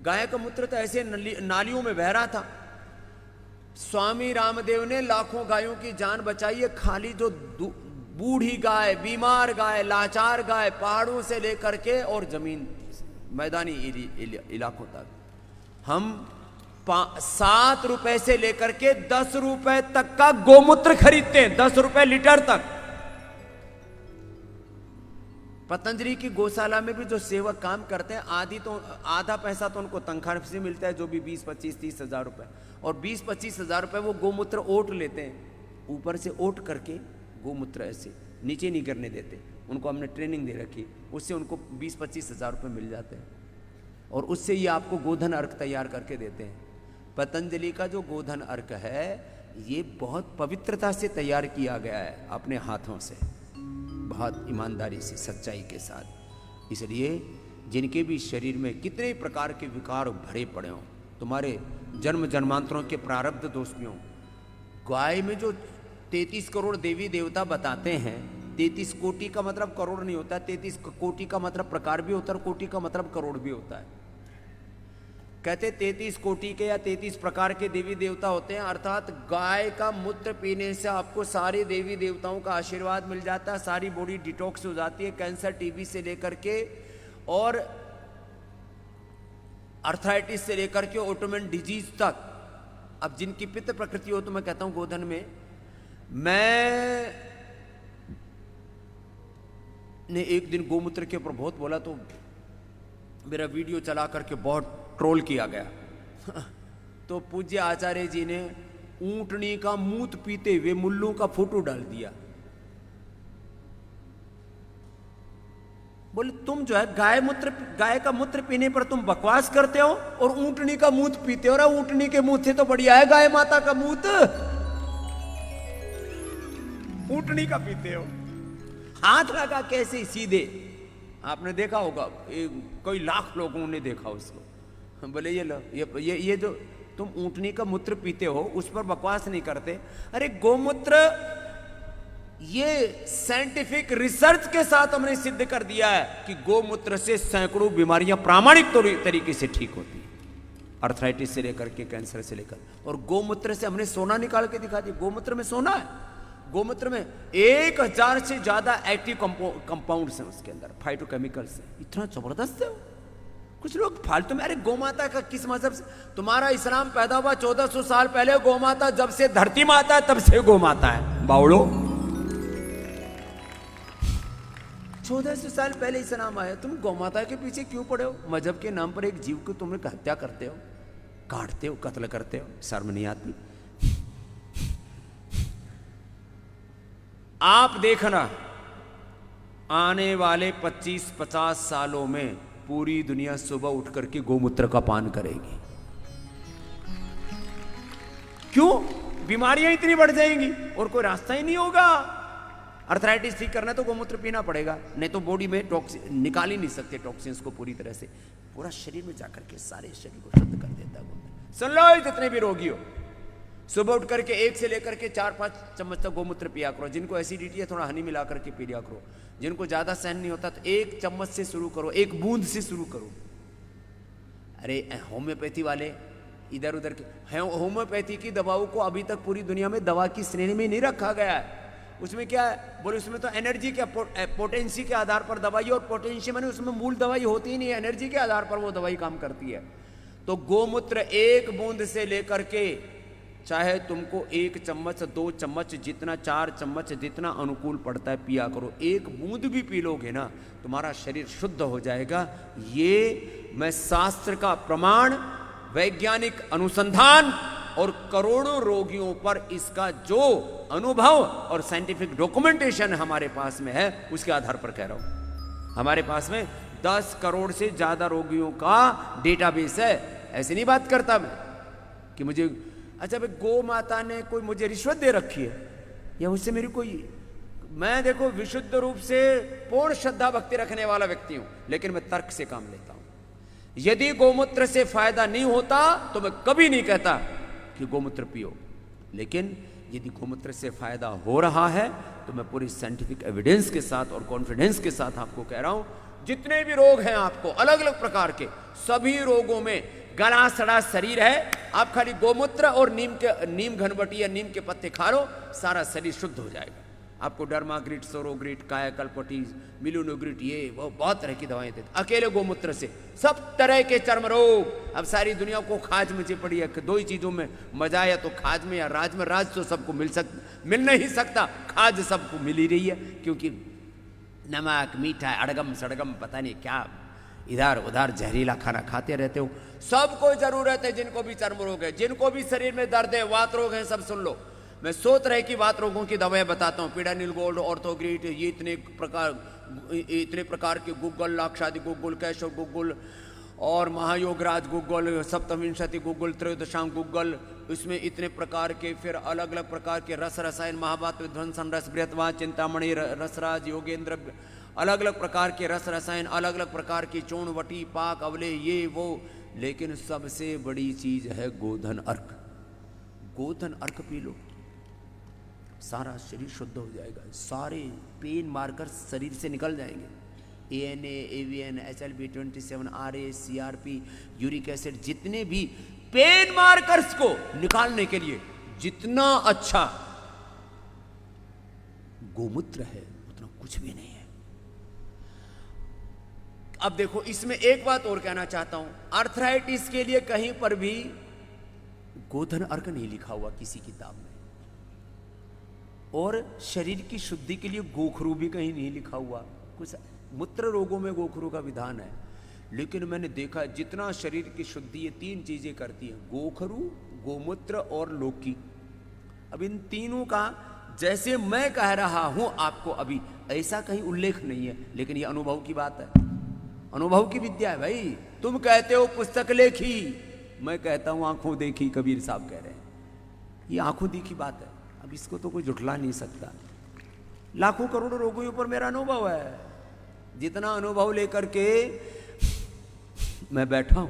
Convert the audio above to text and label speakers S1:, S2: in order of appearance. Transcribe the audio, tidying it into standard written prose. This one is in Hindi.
S1: गाय का मूत्र तो ऐसे नालियों में बह रहा था। स्वामी रामदेव ने लाखों गायों की जान बचाई है। खाली जो बूढ़ी गाय, बीमार गाय, लाचार गाय, पहाड़ों से लेकर के और जमीन मैदानी इलाकों तक, हम 7 रुपए से लेकर के 10 रुपए तक का गोमूत्र खरीदते हैं, 10 रुपए लीटर तक। पतंजलि की गौशाला में भी जो सेवक काम करते हैं, आधा पैसा तो उनको तनख्वाह से मिलता है, जो भी 20, 25, 30 हजार रुपए, और 20, 25 हजार रुपए वो गोमूत्र ओट लेते हैं। ऊपर से ओट करके गोमूत्र ऐसे नीचे नहीं गिरने देते, उनको हमने ट्रेनिंग दे रखी, उससे उनको 20, 25 हजार रुपए मिल जाते हैं, और उससे ये आपको गोधन अर्क तैयार करके देते हैं। पतंजलि का जो गोधन अर्क है, ये बहुत पवित्रता से तैयार किया गया है, अपने हाथों से, बहुत ईमानदारी से, सच्चाई के साथ। इसलिए जिनके भी शरीर में कितने प्रकार के विकार भरे पड़े हों, तुम्हारे जन्म जन्मांतरों के प्रारब्ध दोष भी हों, गाय में जो 33 करोड़ देवी देवता बताते हैं, 33 कोटि का मतलब करोड़ नहीं होता, 33 कोटि का मतलब प्रकार भी होता है, और कोटि का मतलब करोड़ भी होता है। कहते 33 कोटि के या 33 प्रकार के देवी देवता होते हैं, अर्थात गाय का मूत्र पीने से आपको सारे देवी देवताओं का आशीर्वाद मिल जाता है, सारी बॉडी डिटॉक्स हो जाती है, कैंसर, टीबी से लेकर के और अर्थराइटिस से लेकर के ऑटोइम्यून डिजीज तक। अब जिनकी पित्त प्रकृति हो, तो मैं कहता हूं गोधन में, मैं ने एक दिन गोमूत्र के ऊपर बहुत बोला, तो मेरा वीडियो चला करके बहुत ट्रोल किया गया। तो पूज्य आचार्य जी ने ऊंटनी का मूत पीते हुए मुल्लों का फोटो डाल दिया। बोले तुम जो है गाय का मूत्र पीने पर तुम बकवास करते हो, और ऊंटनी का मूत पीते हो। और ऊंटनी के मुंह से तो बढ़िया है गाय माता का मूत, ऊंटनी का पीते हो। हाथ लगा कैसे सीधे, आपने देखा होगा, कोई लाख लोगों ने देखा उसको। बोले ये लो, ये जो तुम ऊंटनी का मूत्र पीते हो, उस पर बकवास नहीं करते। अरे गोमूत्र, ये साइंटिफिक रिसर्च के साथ हमने सिद्ध कर दिया है कि गोमूत्र से सैकड़ों बीमारियां प्रामाणिक तरीके से ठीक होती है, अर्थराइटिस से लेकर के कैंसर से लेकर। और गोमूत्र से हमने सोना निकाल के दिखा दिया। गोमूत्र में सोना है। गोमूत्र में 1000 से ज्यादा एक्टिव कंपाउंड्स हैं उसके अंदर, फाइटोकेमिकल्स हैं। इतना जबरदस्त है। कुछ लोग फालतू में, अरे गोमाता का किस मजहब से? तुम्हारा इस्लाम पैदा हुआ 1400 साल पहले। गोमाता जब से धरती माता है तब से गोमाता है, बावड़ो। 1400 साल पहले इस्लाम आया, तुम गोमाता के पीछे क्यों पड़े हो? मजहब के नाम पर एक जीव को तुम हत्या करते हो, काटते हो, कत्ल करते हो, शर्म नहीं आती? आप देखना, आने वाले 25-50 सालों में पूरी दुनिया सुबह उठ करके गोमूत्र का पान करेगी। क्यों? बीमारियां इतनी बढ़ जाएंगी और कोई रास्ता ही नहीं होगा। अर्थराइटिस ठीक करना तो गोमूत्र पीना पड़ेगा, नहीं तो बॉडी में टॉक्सिन निकाल ही नहीं सकते, टॉक्सिन्स को पूरी तरह से। पूरा शरीर में जाकर के सारे शरीर को शुद्ध कर देता है गोमूत्र। सुन लो, जितने भी रोगी हो, सुबह उठ करके 1 से लेकर के 4-5 चम्मच तक गोमूत्र पिया करो। जिनको एसिडिटी है थोड़ा हनी मिला करके पी लिया करो। जिनको ज्यादा सहन नहीं होता तो 1 चम्मच से शुरू करो, 1 बूंद से शुरू करो। अरे होम्योपैथी वाले इधर उधर के, होम्योपैथी की दवाओं को अभी तक पूरी दुनिया में दवा की श्रेणी में नहीं रखा गया है। उसमें क्या है बोले, उसमें तो एनर्जी के पोटेंसी के आधार पर दवाई, और पोटेंसी मैंने उसमें मूल दवाई होती ही नहीं है, एनर्जी के आधार पर वो दवाई काम करती है। तो गोमूत्र 1 बूंद से लेकर के, चाहे तुमको 1 चम्मच, 2 चम्मच, जितना 4 चम्मच, जितना अनुकूल पड़ता है पिया करो। 1 बूंद भी पी लोगे ना, तुम्हारा शरीर शुद्ध हो जाएगा। ये मैं शास्त्र का प्रमाण, वैज्ञानिक अनुसंधान और करोड़ों रोगियों पर इसका जो अनुभव और साइंटिफिक डॉक्यूमेंटेशन हमारे पास में है, उसके आधार पर कह रहा हूं। हमारे पास में 10 करोड़ से ज्यादा रोगियों का डेटाबेस है। ऐसे नहीं बात करता मैं कि मुझे, अच्छा भाई गौ माता ने कोई मुझे रिश्वत दे रखी है या उससे मेरी कोई, मैं देखो विशुद्ध रूप से पूर्ण श्रद्धा भक्ति रखने वाला व्यक्ति हूं, लेकिन मैं तर्क से काम लेता हूं। यदि गोमूत्र से फायदा नहीं होता तो मैं कभी नहीं कहता कि गोमूत्र पियो, लेकिन यदि गोमूत्र से फायदा हो रहा है तो मैं पूरी साइंटिफिक एविडेंस के साथ और कॉन्फिडेंस के साथ आपको कह रहा हूं, जितने भी रोग हैं आपको अलग अलग प्रकार के, सभी रोगों में गला सड़ा शरीर है, आप खाली गोमूत्र और नीम घनबटी या नीम के पत्ते खा लो, सारा शरीर शुद्ध हो जाएगा। आपको डर्माग्रिट, सोरोग्रिट, कायाकल्पटी, मिलुनोग्रिट, ये वो बहुत तरह की दवाएं देते, अकेले गोमूत्र से सब तरह के चर्म रोग। अब सारी दुनिया को खाज मची पड़ी है, दो ही चीजों में मजा है, या तो खाज में या राज में। राज तो सबको मिल नहीं सकता, खाज सबको मिल ही रही है, क्योंकि नमक, मीठा, अड़गम सड़गम पता नहीं क्या इधर उधर जहरीला खाना खाते रहते हो। सबको जरूरत है, जिनको भी चर्म रोग है, जिनको भी शरीर में दर्द है, वात रोग है, सब सुन लो। मैं 100 तरह की वात रोगों की दवाएं बताता हूँ, पीडानिल गोल्ड, ऑर्थोग्रिट, ये इतने प्रकार के गुग्गल, लाक्षादि गुग्गुल, कैशव गुग्गुल और महायोगराज गुग्गल, सप्तविंशति गुग्गुल, त्रयोदशांग गुग्गल, इसमें इतने प्रकार के, फिर अलग अलग प्रकार के रस रसायन, महाभारत विध्वंसन रस, बृहत्वाद, चिंतामणि, रसराज, योगेंद्र, अलग अलग प्रकार के रस रसायन, अलग अलग प्रकार की चूर्णवटी, पाक, अवले, ये वो। लेकिन सबसे बड़ी चीज है गोधन अर्क। गोधन अर्क पी लो, सारा शरीर शुद्ध हो जाएगा, सारे पेन मार्कर शरीर से निकल जाएंगे। ANA, AVN, HLB27, RA, CRP, uric acid, जितने भी पेन मार्कर्स को निकालने के लिए जितना अच्छा गोमूत्र है उतना कुछ भी नहीं है। अब देखो, इसमें एक बात और कहना चाहता हूं, आर्थराइटिस के लिए कहीं पर भी गोधन अर्क नहीं लिखा हुआ किसी किताब में, और शरीर की शुद्धि के लिए गोखरू भी कहीं नहीं लिखा हुआ। कुछ मूत्र रोगों में गोखरू का विधान है, लेकिन मैंने देखा जितना शरीर की शुद्धि ये 3 चीजें करती हैं, गोखरू, गोमूत्र और लौकी। अब इन तीनों का जैसे मैं कह रहा हूं आपको अभी, ऐसा कहीं उल्लेख नहीं है, लेकिन ये अनुभव की बात है, अनुभव की विद्या है भाई। तुम कहते हो पुस्तक लेखी, मैं कहता हूं आंखों देखी, कबीर साहब कह रहे हैं। ये आंखों देखी बात है, अब इसको तो कोई झुठला नहीं सकता। लाखों करोड़ों रोगों के ऊपर मेरा अनुभव है, जितना अनुभव लेकर के मैं बैठा हूं